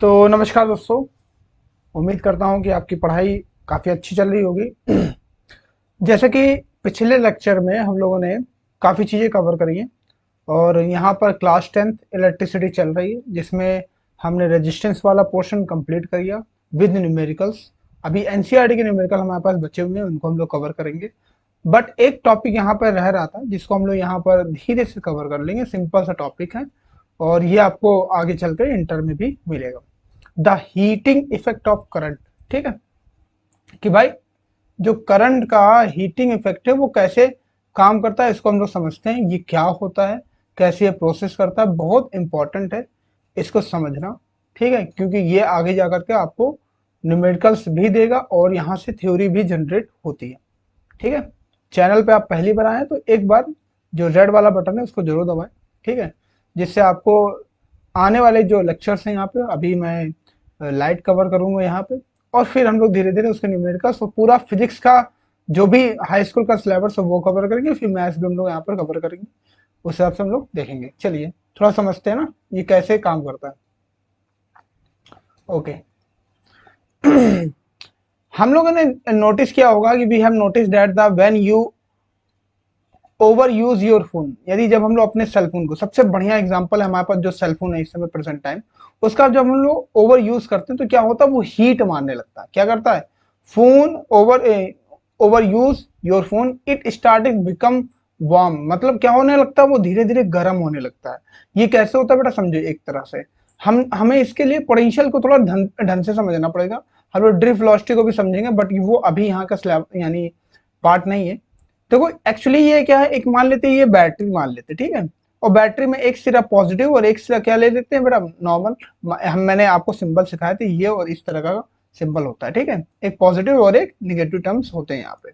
तो नमस्कार दोस्तों। उम्मीद करता हूँ कि आपकी पढ़ाई काफ़ी अच्छी चल रही होगी। जैसे कि पिछले लेक्चर में हम लोगों ने काफ़ी चीज़ें कवर करी हैं और यहाँ पर क्लास 10th इलेक्ट्रिसिटी चल रही है, जिसमें हमने रेजिस्टेंस वाला पोर्शन कंप्लीट कर लिया विद न्यूमेरिकल्स। अभी एनसीईआरटी के न्यूमेरिकल हमारे पास बचे हुए हैं, उनको हम लोग कवर करेंगे। बट एक टॉपिक यहाँ पर रह रहा था जिसको हम लोग यहाँ पर धीरे से कवर कर लेंगे। सिंपल सा टॉपिक है और ये आपको आगे चलकर इंटर में भी मिलेगा। The heating effect of current. ठीक है कि भाई जो करंट का हीटिंग इफेक्ट है वो कैसे काम करता है, इसको हम लोग समझते हैं। ये क्या होता है, कैसे ये प्रोसेस करता है, बहुत इंपॉर्टेंट है इसको समझना। ठीक है, क्योंकि ये आगे जाकर के आपको न्यूमेरिकल्स भी देगा और यहाँ से थ्योरी भी जनरेट होती है। ठीक है, चैनल पे आप पहली बार आए तो एक बार जो रेड वाला बटन है उसको जरूर दबाएं। ठीक है, जिससे आपको आने वाले जो लेक्चर्स हैं यहाँ पे, अभी मैं लाइट कवर करूंगा यहाँ पे, और फिर हम लोग धीरे धीरे उसके न्यूमेरिकल्स और पूरा फिजिक्स का जो भी हाई स्कूल का सिलेबस है वो कवर करेंगे। फिर मैथ्स भी हम लोग यहाँ पर कवर करेंगे, उस हिसाब से हम लोग देखेंगे। चलिए थोड़ा समझते हैं ना ये कैसे काम करता है। ओके। हम लोगों ने नोटिस किया होगा कि we have notice that the when you over use your phone, यदि जब हम लोग अपने सेल फोन को, सबसे बढ़िया एग्जांपल है हमारे पास जो सेल फोन है इस समय प्रेजेंट टाइम, उसका जब हम लोग ओवर यूज करते हैं तो क्या होता है, वो हीट मारने लगता है। क्या करता है, phone over over use your phone it starting become warm, मतलब क्या होने लगता है, वो धीरे धीरे गर्म होने लगता है। ये कैसे होता है बेटा, समझो। एक तरह से हमें इसके लिए पोटेंशियल को थोड़ा ढंग से समझना पड़ेगा। हम लोग ड्रिफ्ट वेलोसिटी को भी समझेंगे, बट वो अभी यहाँ का स्लैब यानी पार्ट नहीं है। देखो एक्चुअली ये क्या है, एक मान लेते हैं, ये बैटरी मान लेते हैं, ठीक है। और बैटरी में एक सिरा पॉजिटिव और एक सिरा क्या ले लेते हैं बेटा, नॉर्मल। मैंने आपको सिंबल सिखाया था, ये और इस तरह का सिंबल होता है। ठीक है, एक पॉजिटिव और एक निगेटिव टर्म्स होते हैं यहाँ पे,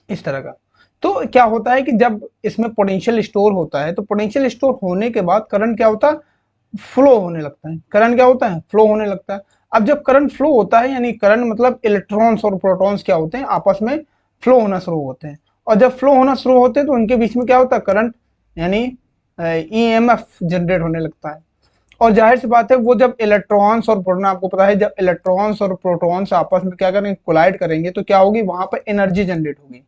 इस तरह का। तो क्या होता है कि जब इसमें पोटेंशियल स्टोर होता है, तो पोटेंशियल स्टोर होने के बाद करंट क्या होता है, फ्लो होने लगता है। करंट क्या होता है, फ्लो होने लगता है। अब जब करंट फ्लो होता है, यानी करंट मतलब इलेक्ट्रॉन्स और प्रोटॉन्स क्या होते हैं, आपस में फ्लो होना शुरू होते हैं। और जब फ्लो होना शुरू होते हैं तो उनके बीच में क्या होता है, करंट यानी ईएमएफ जनरेट होने लगता है। और जाहिर सी बात है, वो जब इलेक्ट्रॉन्स और प्रोटॉन, आपको पता है जब इलेक्ट्रॉन्स और प्रोटॉन्स आपस में क्या करेंगे, कोलाइड करेंगे, तो क्या होगी, वहां पर एनर्जी जनरेट होगी।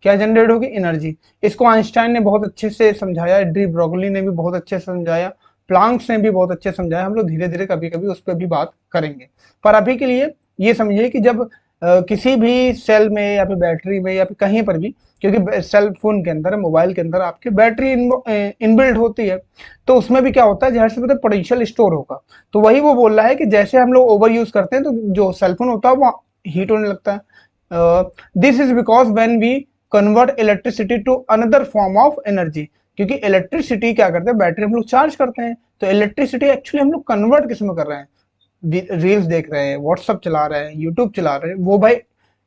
क्या जनरेट होगी, एनर्जी। इसको आइंस्टाइन ने बहुत अच्छे से समझाया, डी ब्रोगली ने भी बहुत अच्छे से समझाया, प्लांक्स ने भी बहुत अच्छे से समझाया। हम लोग धीरे धीरे कभी कभी उस पर भी बात करेंगे। पर अभी के लिए ये समझिए कि जब किसी भी सेल में या फिर बैटरी में या फिर कहीं पर भी, क्योंकि सेल फोन के अंदर, मोबाइल के अंदर आपकी बैटरी इनबिल्ट होती है, तो उसमें भी क्या होता है, जहर से पता पोटेंशियल स्टोर होगा। तो वही वो बोल रहा है कि जैसे हम लोग ओवर यूज करते हैं तो जो सेलफोन होता है वो हीट होने लगता है। This is because when we convert electricity to another form of energy, क्योंकि इलेक्ट्रिसिटी क्या करते हैं, बैटरी हम लोग चार्ज करते हैं, तो इलेक्ट्रिसिटी एक्चुअली हम लोग कन्वर्ट किस में कर रहे हैं, रील्स देख रहे हैं, व्हाट्सअप चला रहे हैं, यूट्यूब चला रहे हैं, वो भाई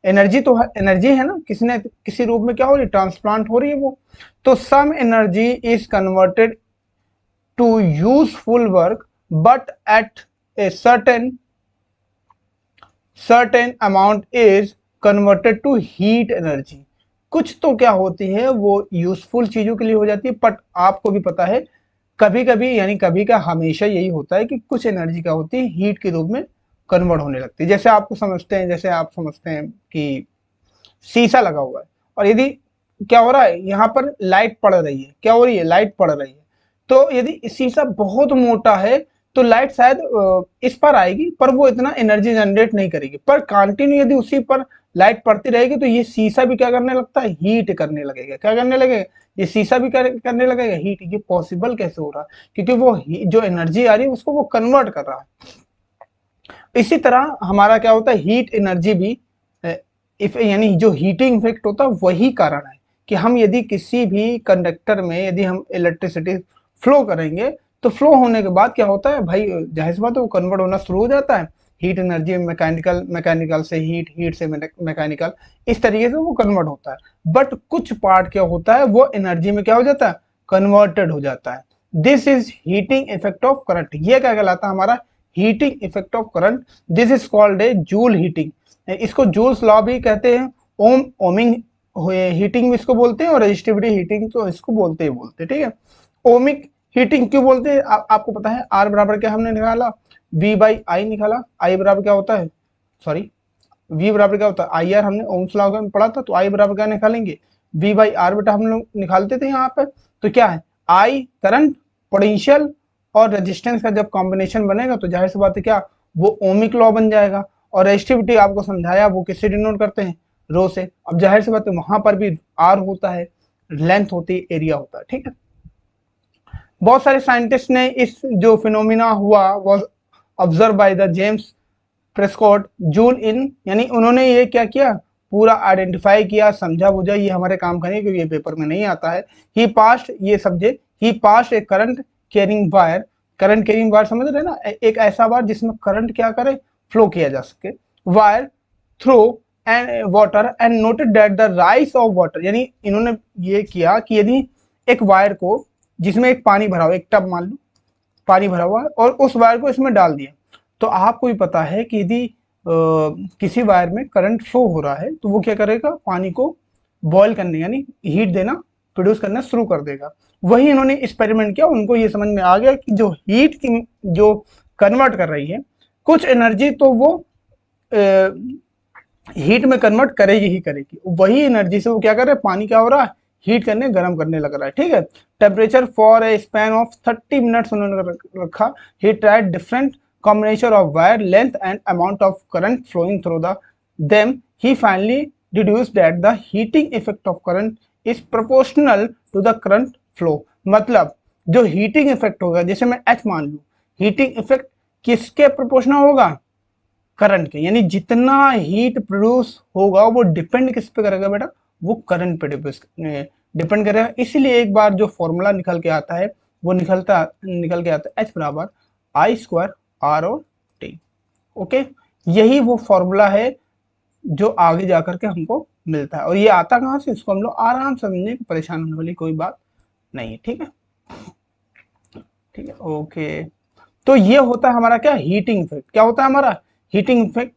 एनर्जी तो है, एनर्जी है ना, किसी ने किसी रूप में क्या हो रही है, ट्रांसप्लांट हो रही है वो। तो some energy is converted to useful work, but at a certain amount is converted to heat energy। कुछ तो क्या होती है, वो यूजफुल चीजों के लिए हो जाती है, बट आपको भी पता है कभी कभी, यानी कभी का हमेशा यही होता है कि कुछ एनर्जी क्या होती है, हीट के रूप में कन्वर्ट होने लगती है। जैसे आपको समझते हैं, जैसे आप समझते हैं कि शीशा लगा हुआ है, और यदि क्या हो रहा है, यहाँ पर लाइट पड़ रही है, क्या हो रही है, लाइट पड़ रही है। तो यदि शीशा बहुत मोटा है तो लाइट शायद इस पर आएगी, पर वो इतना एनर्जी जनरेट नहीं करेगी। पर कंटिन्यू यदि उसी पर लाइट पड़ती रहेगी तो ये शीशा भी क्या करने लगता है, हीट करने लगेगा। क्या करने लगेगा, ये शीशा भी करने लगेगा हीट। ये पॉसिबल कैसे हो रहा है, क्योंकि वो जो एनर्जी आ रही है उसको वो कन्वर्ट कर रहा है। इसी तरह हमारा क्या होता है, हीट एनर्जी भी इफ यानी जो हीटिंग इफेक्ट होता है वही कारण है कि हम यदि किसी भी कंडक्टर में यदि हम इलेक्ट्रिसिटी फ्लो करेंगे, तो फ्लो होने के बाद क्या होता है भाई, जाहिर सी बात है वो कन्वर्ट होना शुरू हो जाता है। हीट एनर्जी मैकेनिकल, मैकेनिकल से हीट, हीट से मैकेनिकल, इस तरीके से वो कन्वर्ट होता है। बट कुछ पार्ट क्या होता है, वो एनर्जी में क्या हो जाता है, कन्वर्टेड हो जाता है। This is heating effect of current. ये क्या कहलाता है, हमारा heating effect of current. This is called a joule heating. इसको जूल्स लॉ भी कहते हैं, ओमिंग हीटिंग भी इसको बोलते हैं, और रेजिस्टिविटी हीटिंग तो इसको बोलते हैं। ठीक है, ओमिक हीटिंग क्यों बोलते हैं, आपको पता है, आर बराबर क्या हमने निकाला, V बाई आई निकाला, आई बराबर क्या होता है, सॉरी V बराबर क्या होता है, आई आर हमने ओम्स लॉ में पढ़ा था, तो आई बराबर क्या निकालेंगे, V बाई आर बेटा हम लोग निकालते थे यहाँ पे। तो क्या है, आई करंट, पोटेंशियल और रेजिस्टेंस का जब कॉम्बिनेशन बनेगा तो जाहिर सी बात है क्या, वो ओमिक लॉ बन जाएगा। और रेजिस्टिविटी आपको समझाया वो किससे डिनोट करते हैं, रो से। अब जाहिर सी बात है वहां पर भी आर होता है, लेंथ होती है, एरिया होता है, ठीक है। बहुत सारे साइंटिस्ट ने इस जो फिनोमिना हुआ was observe by the James Prescott Joule in, यानी उन्होंने ये क्या किया, पूरा आइडेंटिफाई किया, समझा बुझा, ये हमारे काम का नहीं क्योंकि ये पेपर में नहीं आता है। ही पास्ट, ये subject, he passed a current carrying wire, current carrying wire समझ रहे ना, एक ऐसा वायर जिसमें करंट क्या करे, फ्लो किया जा सके, wire through and water and noted that the rice of water, यानी इन्होंने ये किया कि यदि एक वायर को, जिसमें एक पानी भरा हुआ, एक टब मान लो पानी भरा हुआ है, और उस वायर को इसमें डाल दिया, तो आपको भी पता है कि यदि किसी वायर में करंट फ्लो हो रहा है तो वो क्या करेगा, पानी को बॉयल करने यानी हीट देना, प्रोड्यूस करना शुरू कर देगा। वही इन्होंने एक्सपेरिमेंट किया, उनको ये समझ में आ गया कि जो हीट की जो कन्वर्ट कर रही है कुछ एनर्जी, तो वो हीट में कन्वर्ट करेगी ही करेगी, वही एनर्जी से वो क्या कर रहा है, पानी क्या हो रहा है, हीट करने, गर्म करने लग रहा है, ठीक है। Temperature for a span of 30 minutes उन्होंने रखा। He tried different combination of wire length and amount of current flowing through them. He finally deduced that the heating effect of current is proportional to the current flow. मतलब जो heating effect होगा, जैसे मैं H मान लूं, heating effect किसके proportional होगा, current के, यानी जितना हीट प्रोड्यूस होगा वो डिपेंड किस पे करेगा बेटा, वो करंट पे डिपेंड करेगा। इसीलिए एक बार जो फॉर्मूला निकल के आता है वो निकल के आता है H बराबर आई स्क्वायर आर और टी। ओके, यही वो फॉर्मूला है जो आगे जाकर के हमको मिलता है, और ये आता कहाँ से, इसको हम लोग आराम से समझने, परेशान होने वाली कोई बात नहीं है, ठीक है, ठीक है, ओके। तो ये होता है हमारा क्या, हीटिंग इफेक्ट। क्या होता है हमारा heating effect,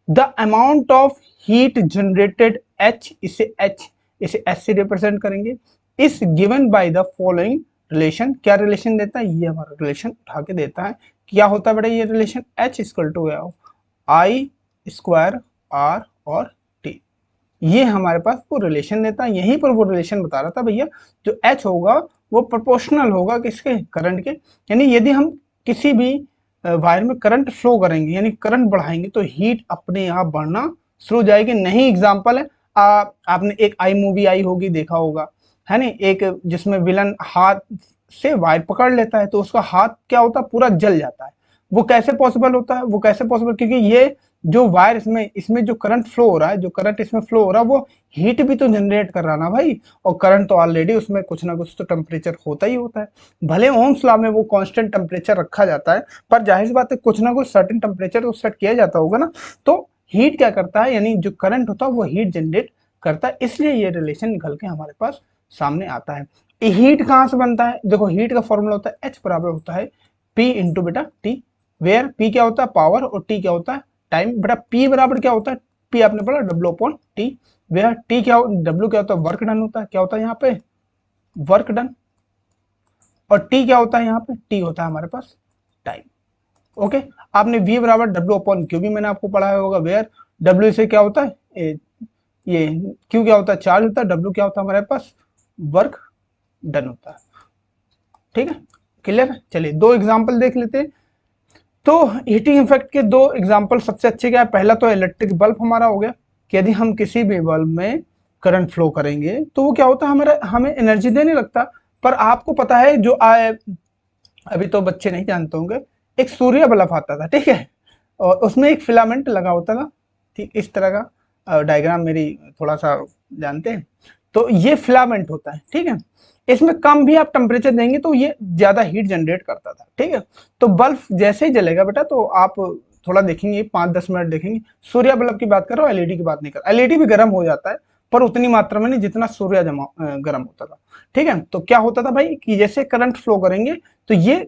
the amount of heat generated H, इसे H से रिप्रेजेंट करेंगे, इस given by the following relation. क्या रिलेशन देता है, ये हमारा रिलेशन उठा के देता है। क्या होता है बेटा ये relation, H equal to I square R और टी, ये हमारे पास वो रिलेशन देता है। यहीं पर वो रिलेशन बता रहा था भैया, जो H होगा वो प्रोपोर्शनल होगा किसके, करंट के। यानी यदि हम किसी भी वायर में करंट फ्लो करेंगे यानी करंट बढ़ाएंगे तो हीट अपने आप बढ़ना शुरू हो जाएगी। नहीं एग्जांपल है, आपने एक आई मूवी आई होगी, देखा होगा, है ना, एक जिसमें विलन हाथ से वायर पकड़ लेता है तो उसका हाथ क्या होता है, पूरा जल जाता है। वो कैसे पॉसिबल होता है, वो कैसे पॉसिबल, क्योंकि ये जो वायर इसमें जो करंट फ्लो हो रहा है, जो करंट इसमें फ्लो हो रहा है, वो हीट भी तो जनरेट कर रहा ना भाई, और करंट तो ऑलरेडी उसमें कुछ ना कुछ तो टेम्परेचर होता ही होता है। भले ओम्स लॉ में वो कांस्टेंट टेम्परेचर रखा जाता है, पर जाहिर सी बात है कुछ ना कुछ सर्टेन टेम्परेचर तो सेट किया जाता होगा ना, तो हीट क्या करता है, यानी जो करंट होता है वो हीट जनरेट करता है। इसलिए ये रिलेशन निकल के हमारे पास सामने आता है। हीट कहाँ से बनता है, देखो हीट का फॉर्मूला होता है H बराबर होता है P इंटू बेटा T, वेयर P क्या होता है, पावर, और T क्या होता है, टाइम। बेटा P बराबर क्या होता है, P आपने पढ़ा W upon T, where T क्या, W क्या होता है, वर्क डन होता है, क्या होता है यहाँ पे, वर्क डन, और T क्या होता है यहाँ पे, T होता है हमारे पास टाइम। ओके, आपने V बराबर W अपॉन Q भी मैंने आपको पढ़ाया होगा, वेयर W से क्या होता है, ये Q क्या होता है, चार्ज होता है, W क्या होता है हमारे पास, वर्क डन होता है, ठीक है, क्लियर है। चलिए दो एग्जांपल देख लेते हैं। तो हीटिंग इफेक्ट के दो एग्जांपल सबसे अच्छे क्या है, पहला तो इलेक्ट्रिक बल्ब हमारा हो गया, कि यदि हम किसी भी बल्ब में करंट फ्लो करेंगे तो वो क्या होता है, हमें एनर्जी देने लगता। पर आपको पता है जो अभी तो बच्चे नहीं जानते होंगे, एक सूर्य बल्ब आता था, ठीक है, और उसमें एक फिलामेंट लगा होता था, ठीक इस तरह का डायग्राम मेरी थोड़ा सा जानते हैं, तो ये फिलामेंट होता है, ठीक है। इसमें कम भी आप टेम्परेचर देंगे तो ये ज्यादा हीट जनरेट करता था, ठीक है। तो बल्ब जैसे ही जलेगा बेटा, तो आप थोड़ा देखेंगे 5-10 मिनट देखेंगे, सूर्य बल्ब की बात कर रहा हूँ, एलईडी की बात नहीं कर रहा। एलईडी भी गर्म हो जाता है पर उतनी मात्रा में नहीं जितना सूर्य गर्म होता था, ठीक है। तो क्या होता था भाई कि जैसे करंट फ्लो करेंगे तो ये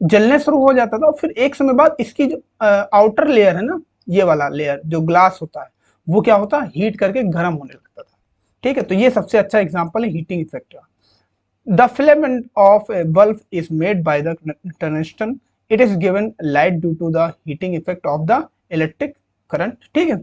जलने शुरू हो जाता था, और फिर एक समय बाद इसकी जो आउटर लेयर है ना, ये वाला लेयर जो ग्लास होता है, वो क्या होता है, हीट करके गर्म होने लगता था, ठीक है। तो ये सबसे अच्छा एग्जांपल है हीटिंग इफेक्ट का। The filament of a bulb is made by the tungsten it is given light due to the heating effect of the electric current, ठीक है।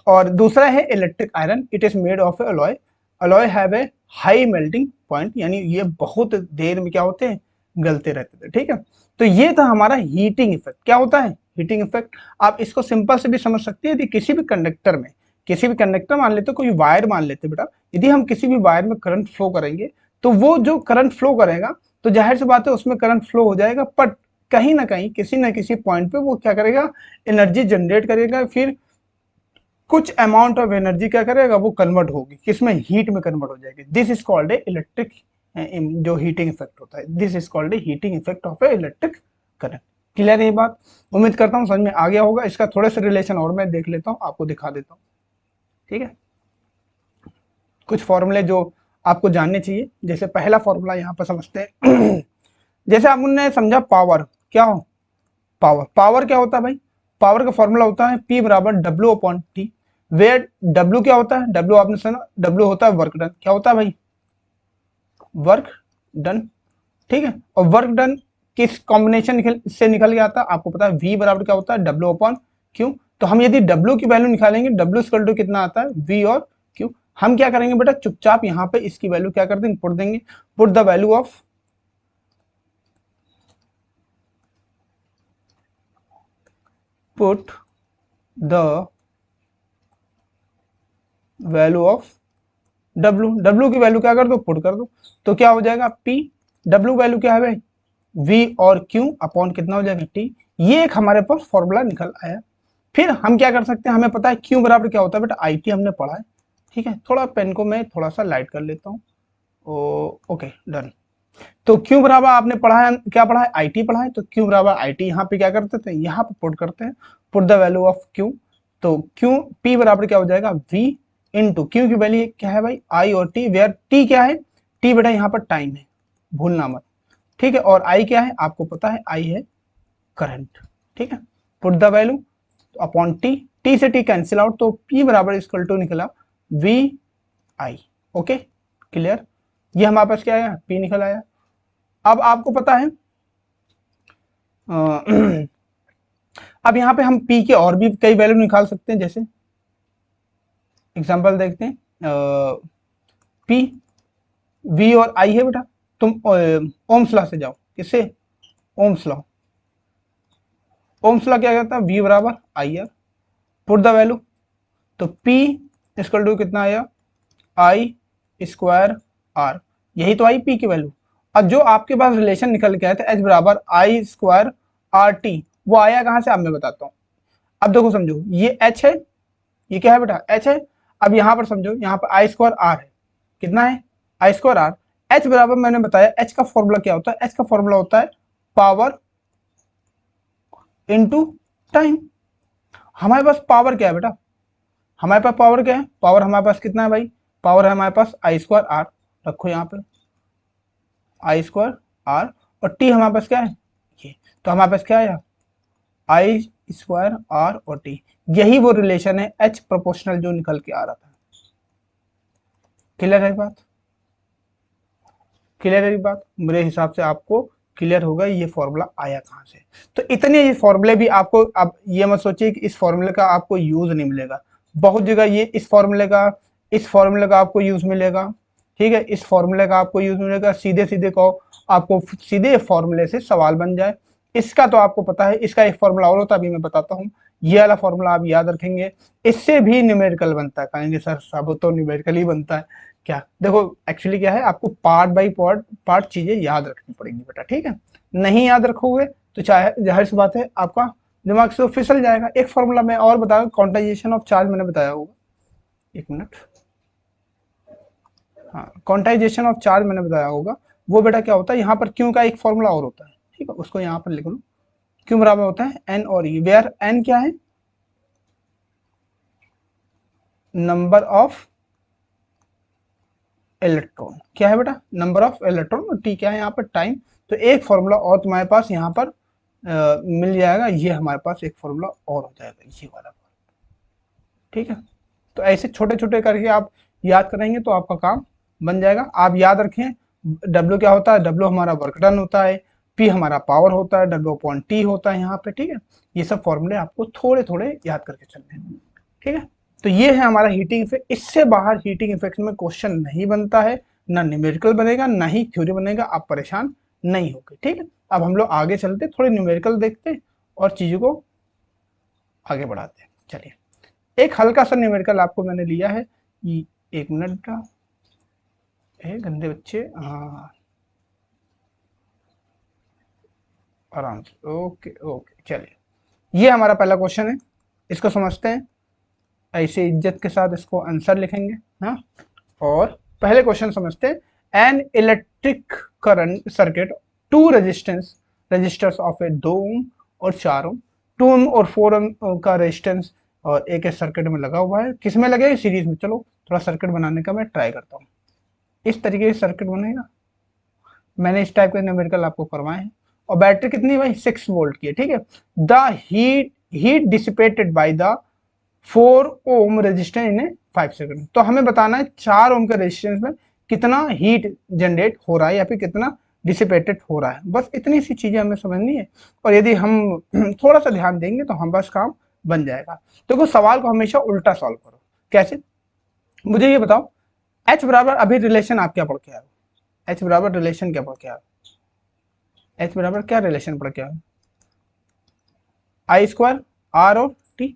और दूसरा है electric iron, it is made of alloy, alloy have a high melting point, यानी ये बहुत देर में क्या होते हैं, गलते रहते थे, ठीक है। तो ये था हमारा हीटिंग इफेक्ट। क्या होता है हीटिंग इफेक्ट? आप इसको सिंपल से भी समझ सकते हैं, यदि किसी भी कंडक्टर में, किसी भी कंडक्टर मान लेते, कोई वायर मान लेते बेटा, यदि हम किसी भी वायर में करंट फ्लो करेंगे तो वो जो करंट फ्लो करेगा तो जाहिर सी बात है उसमें करंट फ्लो हो जाएगा, बट कहीं ना कहीं किसी ना किसी पॉइंट पे वो क्या करेगा, एनर्जी जनरेट करेगा, फिर कुछ अमाउंट ऑफ एनर्जी क्या करेगा, वो कन्वर्ट होगी किसमें, हीट में कन्वर्ट हो जाएगी। This is called a electric, जो हीटिंग इफेक्ट होता है, this is called a heating effect of A electric current. Clear है ये बात? उम्मीद करता हूँ समझ में आ गया होगा। इसका थोड़े से रिलेशन और मैं देख लेता हूँ, आपको दिखा देता हूँ, ठीक है। कुछ फॉर्मूले जो आपको जानने चाहिए, जैसे पहला फॉर्मूला यहाँ पर समझते हैं। जैसे आपने समझा पावर, क्या हो पावर, पावर क्या होता है भाई, पावर का फॉर्मूला होता है P बराबर W upon T, where W क्या होता है, W आपने सुना, W होता है वर्क डन, क्या होता है भाई, वर्क डन, ठीक है। और वर्क डन किस कॉम्बिनेशन से निकल के आता है, आपको पता है V बराबर क्या होता है, W अपॉन Q। तो हम यदि W की वैल्यू निकालेंगे, W इक्वल टू कितना आता है, V और Q। हम क्या करेंगे बेटा, चुपचाप यहाँ पे इसकी वैल्यू क्या कर देंगे, पुट देंगे, put the value of, put the value of W, W की वैल्यू क्या कर दो, पुट कर दो, तो क्या हो जाएगा P, W वैल्यू क्या है भाई, V और Q अपॉन कितना हो जाएगा T। ये एक हमारे पास फॉर्मूला निकल आया। फिर हम क्या कर सकते हैं, हमें पता है Q बराबर क्या होता है बेटा, IT हमने पढ़ा है, ठीक है। थोड़ा पेन को मैं थोड़ा सा लाइट कर लेता हूँ, ओके डन। तो Q बराबर आपने पढ़ा है, क्या पढ़ा है, IT पढ़ा है, तो Q बराबर IT यहाँ पे क्या करते थे, यहाँ पे पुट करते हैं, put the value of Q। तो Q P बराबर क्या हो जाएगा, V इंटू Q की वैल्यू क्या है भाई, I और T, वेयर T क्या है, T बेटा यहाँ पर टाइम है, भूलना मत, ठीक है। और I क्या है, आपको पता है I है करंट, ठीक है। Put the value upon T, T से T कैंसिल आउट, तो P बराबर इक्वल टू निकला V I, ओके क्लियर। ये हमारे पास क्या आया, P निकल आया। अब आपको पता है अब यहाँ पे हम P के और भी कई वैल्यू निकाल सकते हैं, जैसे एग्जांपल देखते हैं, P V और I है बेटा, तुम ओम्स लॉ से जाओ, किससे, ओम्स लॉ, ओम्स लॉ क्या कहता है, V बराबर I R, put the value, तो P इक्वल टू कितना आया, आई स्क्वायर आर, यही तो आई P की वैल्यू। अब जो आपके पास रिलेशन निकल के आया था H बराबर आई स्क्वायर आर टी, वो आया कहाँ से, अब मैं बताता हूँ। अब देखो समझो, ये H है, ये क्या है बेटा, H है। अब यहाँ पर समझो, यहाँ पर आई स्क्वायर आर है, कितना है, आई स्क्वायर आर। H बराबर मैंने बताया, H का फॉर्मूला क्या होता है, H का फॉर्मूला होता है पावर इनटू टाइम। हमारे पास पावर क्या है बेटा, हमारे पास पावर क्या है, पावर हमारे पास कितना है भाई, पावर है हमारे पास आई स्क्वायर आर, रखो यहाँ पे आई स्क्वायर आर, और टी हमारे पास क्या है ये, तो हमारे पास क्या आया, आई स्क्वायर आर और टी। यही वो रिलेशन है एच प्रोपोर्शनल जो निकल के आ रहा था। क्लियर है बात, क्लियर है बात, मेरे हिसाब से आपको क्लियर होगा ये फॉर्मूला आया कहाँ से। तो इतने ये फॉर्मूले भी आपको, अब ये मत सोचिए कि इस फॉर्मूले का आपको यूज नहीं मिलेगा, बहुत जगह ये इस फॉर्मूले का आपको यूज मिलेगा, ठीक है। इस फॉर्मूले का आपको यूज मिलेगा, सीधे सीधे कहो, आपको सीधे फॉर्मूले से सवाल बन जाए। इसका तो आपको पता है, इसका एक फॉर्मूला और होता है, अभी मैं बताता हूँ। ये वाला फॉर्मूला आप याद रखेंगे, इससे भी न्यूमेरिकल बनता है, कहेंगे सर सब तो न्यूमेरिकल ही बनता है क्या, देखो एक्चुअली क्या है, आपको पार्ट बाय पार्ट पार्ट चीजें याद रखनी पड़ेंगी बेटा, ठीक है। नहीं याद रखोगे तो चाहे जाहिर सी बात है आपका दिमाग से फिसल जाएगा। एक फॉर्मूला मैं और बताऊँ, क्वांटाइजेशन ऑफ चार्ज मैंने बताया होगा, एक मिनट, हाँ क्वांटाइजेशन ऑफ चार्ज मैंने बताया होगा, वो बेटा क्या होता है, यहाँ पर क्यों का एक फॉर्मूला और होता है, ठीक है, उसको यहाँ पर लिख लो। क्यों बराबर होता है एन और ई, वेयर एन क्या है, नंबर ऑफ इलेक्ट्रॉन, क्या है बेटा, नंबर ऑफ इलेक्ट्रॉन, और टी क्या है यहाँ पर टाइम। तो एक फॉर्मूला और तुम्हारे पास यहाँ पर मिल जाएगा, ये हमारे पास एक फॉर्मूला और हो जाएगा, ये वाला, ठीक है। तो ऐसे छोटे छोटे करके आप याद करेंगे तो आपका काम बन जाएगा। आप याद रखें, डब्ल्यू क्या होता है, डब्ल्यू हमारा वर्क डन होता है, P हमारा पावर होता है, W/T होता है यहाँ पे, ठीक है। ये सब फॉर्मूले आपको थोड़े थोड़े याद करके चलने हैं, ठीक है। तो ये है हमारा हीटिंग इफेक्ट। इससे बाहर हीटिंग इफेक्ट में क्वेश्चन नहीं बनता है, ना न्यूमेरिकल बनेगा, ना ही थ्योरी बनेगा, आप परेशान नहीं होगे, ठीक है। अब हम लोग आगे चलते, थोड़े न्यूमेरिकल देखते और चीजों को आगे बढ़ाते हैं। चलिए एक हल्का सा न्यूमेरिकल आपको मैंने लिया है, एक मिनट का, गंदे बच्चे, हाँ आराम से, ओके ओके। चलिए ये हमारा पहला क्वेश्चन है, इसको समझते हैं, ऐसे इज्जत के साथ इसको आंसर लिखेंगे, हाँ। और पहले क्वेश्चन समझते हैं। An electric current circuit, two resistors of a 2 ohm और 4 ओम, 2 ओम और 4 ओम का रेजिस्टेंस और एक सर्किट में लगा हुआ है। किस में लगेगा? सीरीज में। चलो थोड़ा सर्किट बनाने का मैं ट्राई करता हूँ। इस तरीके से सर्किट बनेगा, मैंने इस टाइप के न्यूमेरिकल आपको करवाए हैं। और बैटरी कितनी भाई? 6 वोल्ट की है, ठीक है। The heat dissipated by the 4 ohm resistance in 5 second. तो हमें बताना है 4 ओम के रेजिस्टेंस में कितना हीट जनरेट हो रहा है या फिर कितना डिसिपेटेड हो रहा है। बस इतनी सी चीजें हमें समझनी है, और यदि हम थोड़ा सा ध्यान देंगे तो हम बस काम बन जाएगा। देखो सवाल को हमेशा उल्टा सॉल्व करो। कैसे? मुझे ये बताओ, H बराबर, अभी रिलेशन आप क्या पढ़ के आए हो? H बराबर रिलेशन क्या पढ़ के आए हो? H बराबर क्या रिलेशन पढ़ के आए हो? I स्क्वायर R और T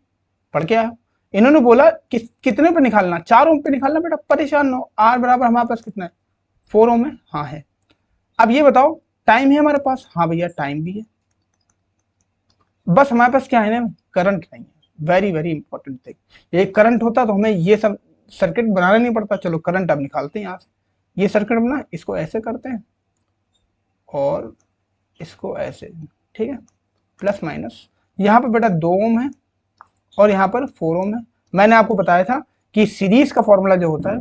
पढ़ के आए हो। इन्होंने बोला कितने पे निकालना? 4 ओम पे निकालना। बेटा परेशान ना हो, R बराबर हमारे पास कितना है? 4 ओम है, हाँ है। अब ये बताओ टाइम है हमारे पास? हाँ भैया टाइम भी है। बस हमारे पास क्या है ना, करंट नहीं है। Very very important thing. ये करंट होता तो हमें ये सब सर्किट बनाना नहीं पड़ता। चलो करंट अब निकालते हैं यहाँ से। ये सर्किट बना, इसको ऐसे करते हैं और इसको ऐसे, ठीक है, प्लस माइनस। यहाँ पर बेटा 2 ओम है और यहाँ पर 4 ओम है। मैंने आपको बताया था कि सीरीज का फॉर्मूला जो होता है,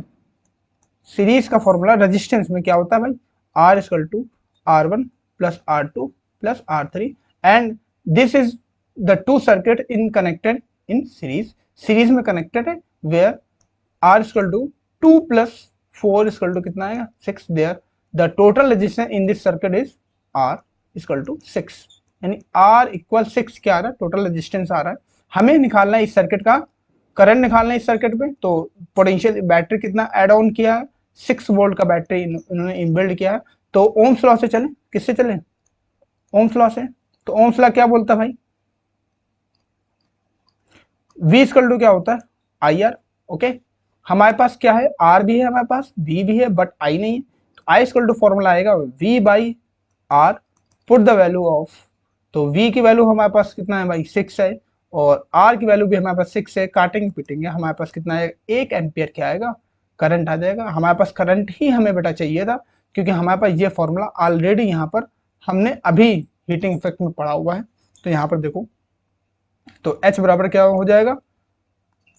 सीरीज का फॉर्मूला रेजिस्टेंस में क्या होता है भाई? R equal to R1 plus R2 plus R3, and this is the two circuit in connected in series. Series में कनेक्टेड है, where R equal to 2 plus 4 equal to कितना आएगा? 6। There the total resistance in this circuit is R equal to 6, यानी R equal 6 क्या आ रहा है? Total resistance आ रहा है। हमें निकालना है इस सर्किट का करंट, निकालना है इस सर्किट पे। तो पोटेंशियल बैटरी कितना ऐड ऑन किया है? 6 वोल्ट का बैटरी इन्होंने इनबिल्ड किया है। तो ओम्स लॉ से चले, किससे चले? ओम्स लॉ से। तो ओम्स लॉ क्या बोलता है भाई? V इक्वल टू क्या होता है? IR। ओके, हमारे पास क्या है? R भी है हमारे पास, V भी है, बट I नहीं है। तो I इक्वल टू फॉर्मूला आएगा V by R, put the value of, तो V की वैल्यू हमारे पास कितना है भाई? 6 है, और R की वैल्यू भी हमारे पास 6 है। काटेंगे पीटेंगे हमारे पास कितना है? 1 एम्पियर क्या आएगा? करंट आ जाएगा। हमारे पास करंट ही हमें बेटा चाहिए था, क्योंकि हमारे पास ये फॉर्मूला ऑलरेडी यहाँ पर हमने अभी हीटिंग इफेक्ट में पढ़ा हुआ है। तो यहाँ पर देखो, तो H बराबर क्या हो जाएगा?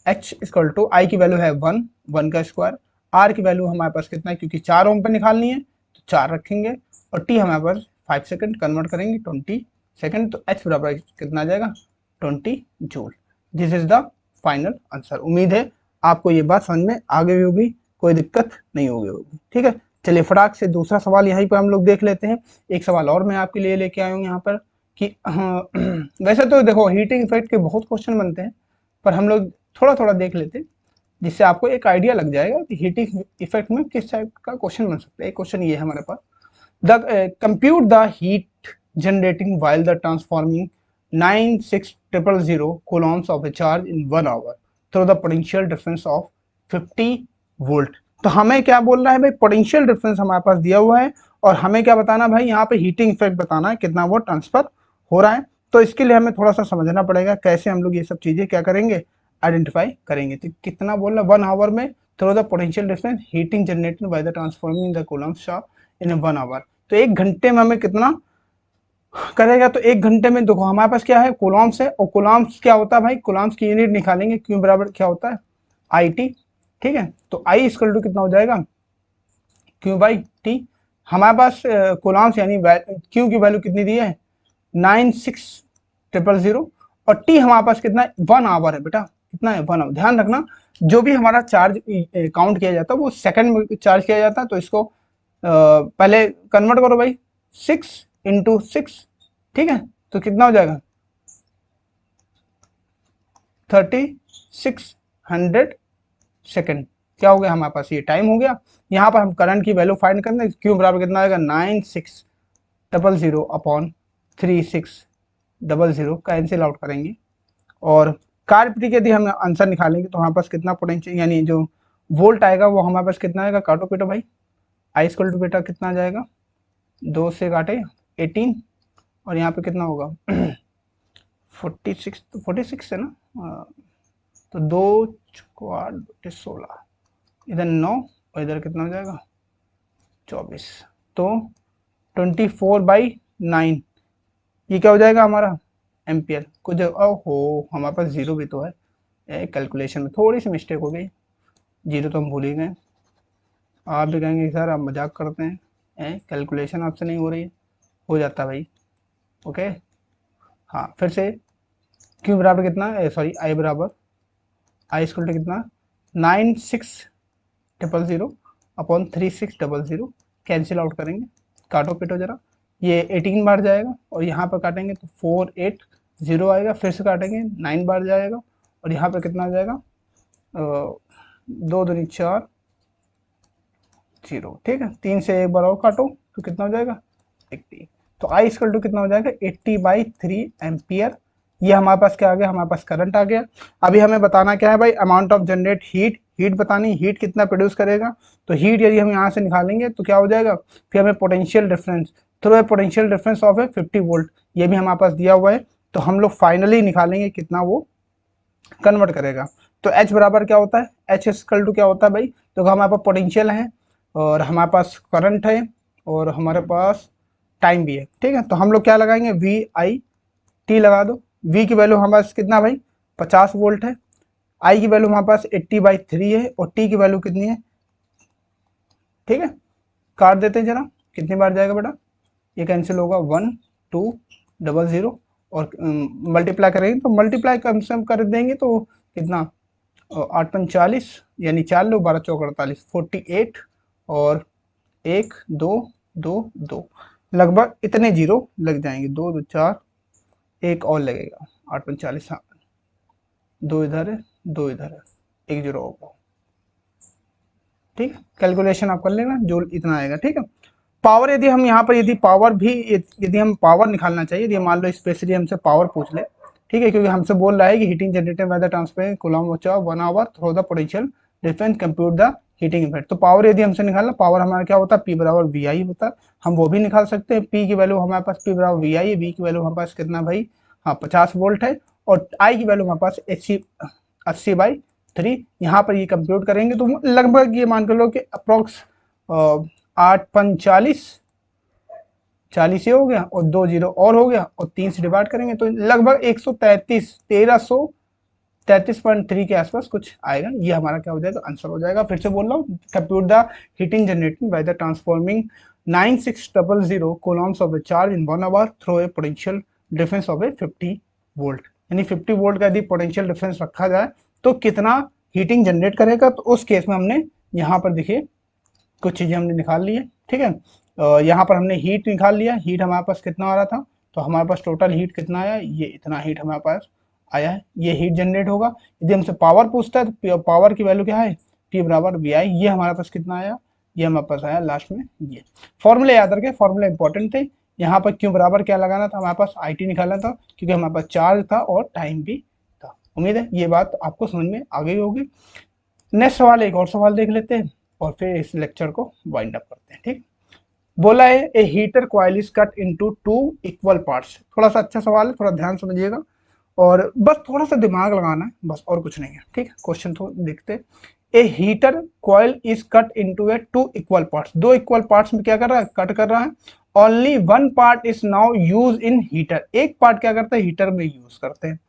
H इक्वल टू I की वैल्यू है 1, 1 का स्क्वायर। R की वैल्यू हमारे पास कितना है? क्योंकि 4 ओम पे निकालनी है तो 4 रखेंगे, और T हमारे पास 5 सेकंड, कन्वर्ट करेंगे 20 सेकंड। तो H बराबर कितना आ जाएगा? 20 joule. This is the final answer. उम्मीद है आपको ये बात समझ में आ गई होगी, कोई दिक्कत नहीं होगी, ठीक है। चलिए फटाक से दूसरा सवाल यहीं पर हम लोग देख लेते हैं। एक सवाल और मैं आपके लिए लेके आया हूँ यहाँ पर कि हाँ, वैसे तो देखो हीटिंग इफेक्ट के बहुत क्वेश्चन बनते हैं, पर हम लोग थोड़ा थोड़ा देख लेते हैं, जिससे आपको एक आइडिया लग जाएगा कि हीटिंग इफेक्ट में किस टाइप का क्वेश्चन बन सकता है। एक क्वेश्चन ये है हमारे पास, the compute the heat generating while the transforming 96000 coulombs of a charge in 1 hour through the potential difference of 50 volt. तो हमें क्या बोल रहा है भाई? पोटेंशियल डिफरेंस हमारे पास दिया हुआ है, और हमें क्या बताना भाई? यहाँ पे हीटिंग इफेक्ट बताना है, कितना वो ट्रांसफर हो रहा है। तो इसके लिए हमें थोड़ा सा समझना पड़ेगा कैसे हम लोग ये सब चीजें क्या करेंगे, आइडेंटिफाई करेंगे। तो कितना बोल रहा है? 1 आवर में through the potential difference heating generated by the transforming the coulombs in 1 hour. तो 1 घंटे में हमें कितना करेगा? तो 1 घंटे में देखो हमारे पास क्या है? कूलम्ब्स है, और कूलम्ब्स क्या होता है भाई? कूलम्ब्स की यूनिट निकालेंगे, क्यू बराबर क्या होता है? IT, ठीक है। तो I इक्वल टू कितना हो जाएगा? Q by T. हमारे पास कूलम्ब्स यानी क्यू की वैल्यू कितनी दी है? 96000, और टी हमारे पास कितना है? 1 आवर है बेटा। कितना है? 1 आवर। ध्यान रखना, जो भी हमारा चार्ज काउंट किया जाता है वो सेकंड में चार्ज किया जाता है। तो इसको पहले कन्वर्ट करो भाई, 6 इंटू 6, ठीक है, तो कितना हो जाएगा 3600 सेकेंड। क्या हो गया हमारे पास, ये टाइम हो गया। यहाँ पर हम करंट की वैल्यू फाइंड करना है, क्यू बराबर कितना आएगा 9600 अपॉन 3600, कैंसिल आउट करेंगे और कार्य यदि हम आंसर निकालेंगे तो हमारे पास कितना पोटेंशियल यानी जो वोल्ट आएगा वो हमारे पास कितना आएगा, काटो पीटो भाई, आई स्क्वायर टू बेटा कितना आ जाएगा, 2 से काटे 18 और यहाँ पे कितना होगा 46, तो 46 है ना, तो 2 4 16, इधर 9 और इधर कितना हो जाएगा 24, तो 24/9 ये क्या हो जाएगा हमारा एम्पियर को जो हो हमारे पास जीरो भी तो है, कैलकुलेशन में थोड़ी सी मिस्टेक हो गई, जीरो तो हम भूल ही गए। आप भी कहेंगे सर आप मजाक करते हैं, कैलकुलेशन आपसे नहीं हो रही है, हो जाता भाई, ओके। हाँ फिर से, क्यू बराबर कितना, सॉरी आई बराबर, आई स्क्वायर टू कितना 9600 अपॉन 3600, कैंसिल आउट करेंगे, काटो पिटो जरा, ये 18 बार जाएगा और यहाँ पर काटेंगे तो 480 आएगा, फिर से काटेंगे 9 बार जाएगा और यहाँ पर कितना आ जाएगा 2 दूनी 4 0, ठीक है, 3 से एक बार और काटो तो कितना हो जाएगा 80, तो आई इक्वल टू कितना हो जाएगा 80/3 एम्पियर। ये हमारे पास क्या आ गया, हमारे पास करंट आ गया। अभी हमें बताना क्या है भाई, amount of generate heat, heat बतानी, हीट कितना प्रोड्यूस करेगा, तो हीट यदि हम यहाँ से निकालेंगे तो क्या हो जाएगा, फिर हमें potential difference through a potential difference of a 50 volt, ये भी हमारे पास दिया हुआ है, तो हम लोग फाइनली निकालेंगे कितना वो कन्वर्ट करेगा। तो H बराबर क्या होता है, H इक्वल टू क्या होता है भाई, तो हमारे पास पोटेंशियल है और हमारे पास करंट है और हमारे पास टाइम भी है, ठीक है, तो हम लोग क्या लगाएंगे VIT लगा दो, V की वैल्यू हमारे पास कितना भाई 50 वोल्ट है, I की वैल्यू हमारे पास 80/3 है और T की वैल्यू कितनी है, ठीक है, काट देते हैं जरा, कितनी बार जाएगा बेटा, ये कैंसिल होगा 1200 और मल्टीप्लाई करेंगे तो मल्टीप्लाई कम से कम कर देंगे तो कितना 8×5 = 40 यानी 4 लो 12 चौक 48 48 और 1 2 2 2 लगभग इतने जीरो लग जाएंगे, 2 2 4 एक और लगेगा 8×40, हाँ 2 इधर है 2 इधर है, 1 जीरो होगा, ठीक है, कैलकुलेशन आप कर लेना जो इतना आएगा, ठीक है। पावर यदि हम यहाँ पर यदि पावर भी यदि हम पावर निकालना चाहिए, यदि मान लो स्पेशली हमसे पावर पूछ ले, ठीक है, क्योंकि हमसे बोल रहा है कि heating generated by the transfer coulomb charge 1 hour through the potential difference compute the heating effect, तो पावर यदि हमसे निकालना, पावर हमारा क्या होता है P बराबर VI होता है, हम वो भी निकाल सकते हैं, P की वैल्यू हमारे पास P बराबर VI है, V की वैल्यू हमारे पास कितना भाई, हाँ 50 वोल्ट है और I की वैल्यू हमारे पास 80/3, यहाँ पर ये कंप्यूट करेंगे तो लगभग ये मान कर लो कि अप्रोक्स 8×5 = 40 ये हो गया और 2 जीरो और हो गया और 3 से डिवाइड करेंगे तो लगभग 1333.3 के आसपास कुछ आएगा, ये हमारा क्या हो जाएगा आंसर हो जाएगा। फिर से बोल रहा हूँ, compute the heating generating by the transforming 9600 coulombs of the charge in 1 hour through a potential difference of a 50 volt, यानी 50 वोल्ट का यदि पोटेंशियल डिफरेंस रखा जाए तो कितना हीटिंग जनरेट करेगा, तो उस केस में हमने यहाँ पर देखिए कुछ चीजें हमने निकाल ली है, ठीक है, यहाँ पर हमने हीट निकाल लिया, हीट हमारे पास कितना आ रहा था, तो हमारे पास टोटल हीट कितना आया, ये इतना हीट हमारे पास आया है, ये हीट जनरेट होगा। यदि हमसे पावर पूछता है तो पावर की वैल्यू क्या है, P बराबर VI, ये हमारे पास कितना आया, ये हमारे पास आया लास्ट में, ये फॉर्मूले याद रखें, फॉर्मूले इंपॉर्टेंट थे। यहाँ पर क्यों बराबर क्या लगाना था, हमारे पास IT निकालना था क्योंकि हमारे पास चार्ज था और टाइम भी था। उम्मीद है ये बात आपको समझ में आ गई होगी। नेक्स्ट सवाल, एक और सवाल देख लेते हैं और फिर इस लेक्चर को वाइंड अप करते हैं, ठीक। बोला है a heater coil is cut into 2 equal parts, थोड़ा सा अच्छा सवाल है, थोड़ा ध्यान समझिएगा और बस थोड़ा सा दिमाग लगाना है, बस और कुछ नहीं है, ठीक है। क्वेश्चन तो देखते, a heater coil is cut into a 2 equal parts, 2 equal parts में क्या कर रहा है, कट कर रहा है। Only 1 part is now use in heater, एक पार्ट क्या करता है हीटर में यूज करते हैं।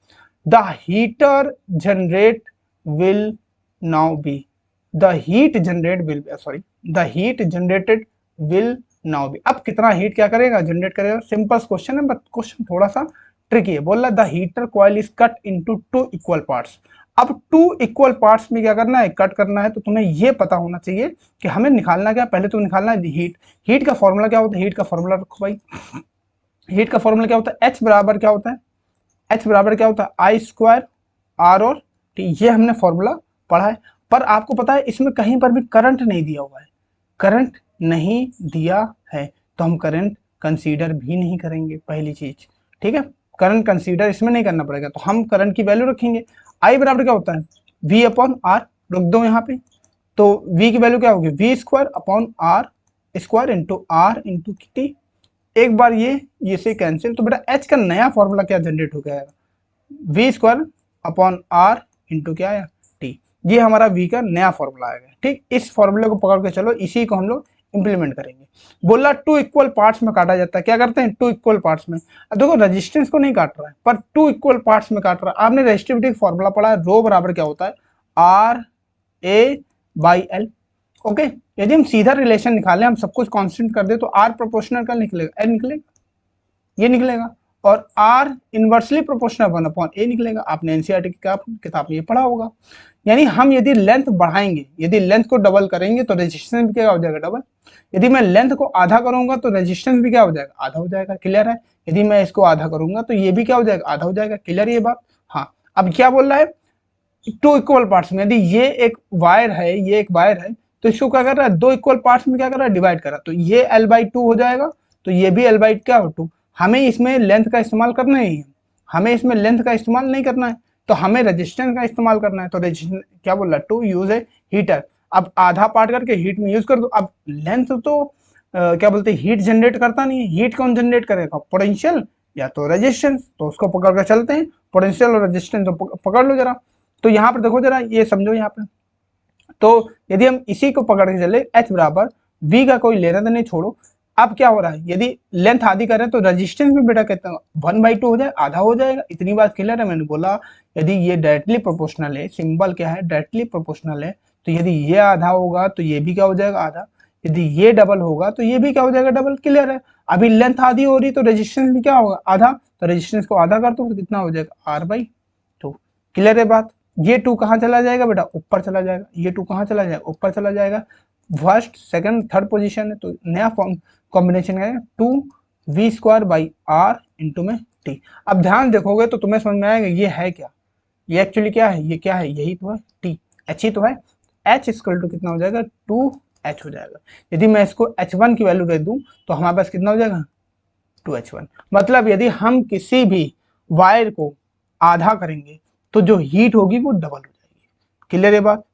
The heater generate will now be the heat generate will sorry the heat generated will now be, अब कितना हीट क्या करेगा जनरेट करेगा, सिंपल क्वेश्चन है बट क्वेश्चन थोड़ा सा ट्रिकी है। बोल रहा the heater coil is cut into 2 equal parts, अब 2 इक्वल पार्ट्स में क्या करना है, कट करना है, तो तुम्हें ये पता होना चाहिए कि हमें निकालना क्या, पहले तो निकालना है हीट। हीट का फॉर्मूला क्या होता है, हीट का फॉर्मूला रखो भाई, हीट का फॉर्मूला क्या होता है, एच बराबर क्या होता है, एच बराबर क्या होता है आई स्क्वायर आर और टी, ये हमने फॉर्मूला पढ़ा है। पर आपको पता है इसमें कहीं पर भी करंट नहीं दिया हुआ है, करंट नहीं दिया है, तो हम करंट कंसीडर भी नहीं करेंगे पहली चीज, ठीक है। करंट कंसीडर इसमें नहीं करना पड़ेगा, तो हम करंट की वैल्यू रखेंगे। आई बराबर क्या होता है वी अपॉन आर, रख दो यहाँ पे, तो v की वैल्यू क्या होगी V square upon R square into R into T. एक बार ये से कैंसिल, तो बेटा h का नया फॉर्मूला क्या जनरेट हो गया, V square upon R into क्या आया टी, ये हमारा v का नया फॉर्मूला आएगा, ठीक। इस फॉर्मूले को पकड़ के चलो, इसी को हम लोग इंप्लीमेंट करेंगे। बोला टू इक्वल पार्ट्स में काटा जाता है, क्या करते हैं टू इक्वल पार्ट्स में। अब देखो रेजिस्टेंस को नहीं काट रहा है पर टू इक्वल पार्ट्स में काट रहा है। आपने रेजिस्टिविटी फॉर्मूला पढ़ा है, रो बराबर क्या होता है R A by L, okay. यदि हम सीधा रिलेशन निकालें, हम सब कुछ कांस्टेंट कर दे, तो आर प्रोपोर्शनल का निकलेगा, एल निकलेगा, ये निकलेगा, और आर इनवर्सली प्रोपोर्शनल 1 अपॉन ए निकलेगा। आपने एनसीईआरटी की किताब में ये पढ़ा होगा। यानी हम यदि लेंथ बढ़ाएंगे, यदि लेंथ को डबल करेंगे तो रेजिस्टेंस भी क्या हो जाएगा डबल, यदि मैं लेंथ को आधा करूंगा तो रेजिस्टेंस भी क्या हो जाएगा आधा हो जाएगा, क्लियर है। यदि मैं इसको आधा करूंगा तो ये भी क्या हो जाएगा आधा हो जाएगा, क्लियर ये बात। हाँ, अब क्या बोल रहा है टू इक्वल पार्ट्स में, यदि ये एक वायर है, ये एक वायर है, तो इसको क्या कर रहा है दो इक्वल पार्ट्स में क्या कर रहा है डिवाइड कर रहा है, तो ये l/2 हो जाएगा, तो ये भी l/2 क्या हो 2। हमें इसमें लेंथ का इस्तेमाल करना ही है, हमें इसमें लेंथ का इस्तेमाल नहीं करना है, तो हमें रेजिस्टेंस का इस्तेमाल करना है। तो रेजिस्टेंस क्या बोल रहा है टू यूज ए हीटर, अब आधा पार्ट करके हीट में यूज कर दो। अब लेंथ तो क्या बोलते हैं हीट जनरेट करता नहीं है, हीट कौन जनरेट करेगा पोटेंशियल या तो रेजिस्टेंस, तो उसको पकड़ कर चलते हैं, पोटेंशियल और रेजिस्टेंस तो पकड़ लो जरा। तो यहाँ पर देखो जरा, ये समझो यहाँ पे, तो यदि हम इसी को पकड़ के चले h बराबर v का कोई लेना तो नहीं, छोड़ो। अब क्या हो रहा है, यदि लेंथ आधी करें तो रेजिस्टेंस भी बेटा कहते हैं 1/2 हो जाए, आधा हो जाएगा, इतनी बात क्लियर है। मैंने बोला यदि ये डायरेक्टली प्रोपोर्शनल है, सिंबल क्या है डायरेक्टली प्रोपोर्शनल है, तो यदि ये आधा होगा तो ये भी क्या हो जाएगा आधा, यदि ये डबल होगा तो ये भी क्या हो जाएगा डबल, क्लियर है। अभी लेंथ आधी हो रही तो रेजिस्टेंस भी क्या होगा आधा, तो रेजिस्टेंस को आधा कर दो तो कितना हो जाएगा r/2, क्लियर है बात। ये टू कहाँ चला जाएगा बेटा ऊपर चला जाएगा, ये टू कहाँ चला जाएगा ऊपर चला जाएगा, फर्स्ट सेकंड थर्ड पोजीशन है, तो नया फॉर्म कॉम्बिनेशन है to V square by R into में टी। अब ध्यान देखोगे तो तुम्हें समझ में आएगा ये है क्या, ये एक्चुअली क्या है, ये क्या है, यही तो है टी, एच ही तो है। एच इक्वल टू कितना हो जाएगा 2h हो जाएगा। यदि मैं इसको h1 की वैल्यू दे दूं तो हमारे पास कितना हो जाएगा 2h1। मतलब यदि हम किसी भी वायर को आधा करेंगे तो जो हीट होगी वो डबल हो जाएगी, क्लियर है बात।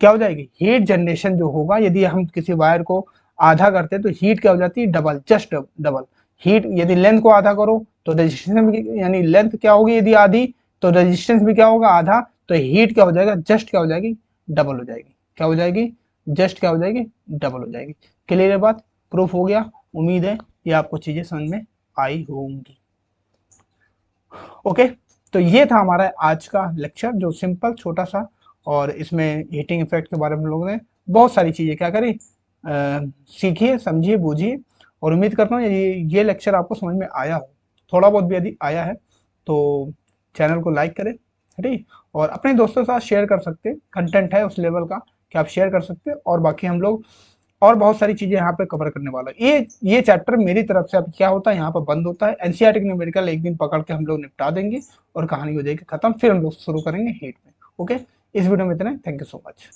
क्या हो जाएगी हीट जनरेशन जो होगा, यदि हम किसी वायर को आधा करते हैं तो हीट क्या हो जाती है डबल, जस्ट डबल हीट। यदि लेंथ को आधा करो तो रेजिस्टेंस भी, यानी लेंथ क्या होगी यदि आधी तो रेजिस्टेंस भी क्या होगा आधा, तो हीट क्या हो जाएगा जस्ट क्या हो जाएगी डबल हो जाएगी, क्या हो जाएगी जस्ट क्या हो जाएगी डबल हो जाएगी, क्लियर है बात। प्रूफ हो गया, उम्मीद है ये आपको चीजें समझ में आई होंगी। ओके, तो ये था हमारा आज का लेक्चर जो सिंपल छोटा सा, और इसमें हीटिंग इफेक्ट के बारे में हम लोगों ने बहुत सारी चीज़ें क्या करी सीखिए समझिए बूझिए, और उम्मीद करता हूँ ये लेक्चर आपको समझ में आया हो, थोड़ा बहुत भी यदि आया है तो चैनल को लाइक करें, ठीक, और अपने दोस्तों के साथ शेयर कर सकते हैं, कंटेंट है उस लेवल का कि आप शेयर कर सकते हैं। और बाकी हम लोग और बहुत सारी चीजें यहाँ पे कवर करने वाला है। ये चैप्टर मेरी तरफ से अब क्या होता है यहाँ पर बंद होता है, एनसीईआरटी न्यूमेरिकल एक दिन पकड़ के हम लोग निपटा देंगे और कहानी हो जाएगी खत्म, फिर हम लोग शुरू करेंगे हीट में। ओके, इस वीडियो में इतना, थैंक यू सो मच।